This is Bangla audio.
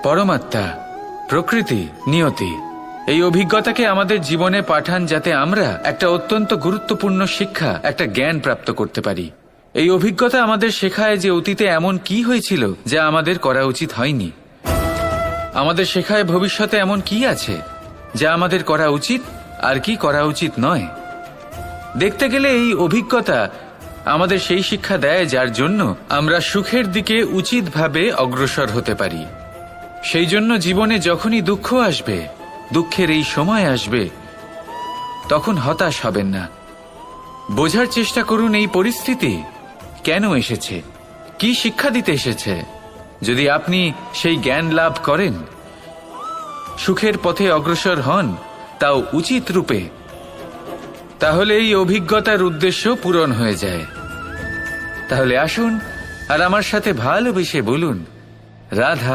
পরমাত্মা, প্রকৃতি, নিয়তি, এই অভিজ্ঞতাকে আমাদের জীবনে পাঠান যাতে আমরা একটা অত্যন্ত গুরুত্বপূর্ণ শিক্ষা, একটা জ্ঞান প্রাপ্ত করতে পারি। এই অভিজ্ঞতা আমাদের শেখায় যে অতীতে এমন কি হয়েছিল যা আমাদের করা উচিত হয়নি। আমাদের শেখায় ভবিষ্যতে এমন কি আছে যা আমাদের করা উচিত আর কি করা উচিত নয়। দেখতে গেলে এই অভিজ্ঞতা আমাদের সেই শিক্ষা দেয় যার জন্য আমরা সুখের দিকে উচিতভাবে অগ্রসর হতে পারি। সেই জন্য জীবনে যখনই দুঃখ আসবে, দুঃখের এই সময় আসবে, তখন হতাশ হবেন না। বোঝার চেষ্টা করুন এই পরিস্থিতি কেন এসেছে, কি শিক্ষা দিতে এসেছে। যদি আপনি সেই জ্ঞান লাভ করেন, সুখের পথে অগ্রসর হন, তাও উচিত রূপে, তাহলে এই অভিজ্ঞতার উদ্দেশ্য পূরণ হয়ে যায়। তাহলে আসুন আর আমার সাথে ভালোবেসে বলুন, রাধা।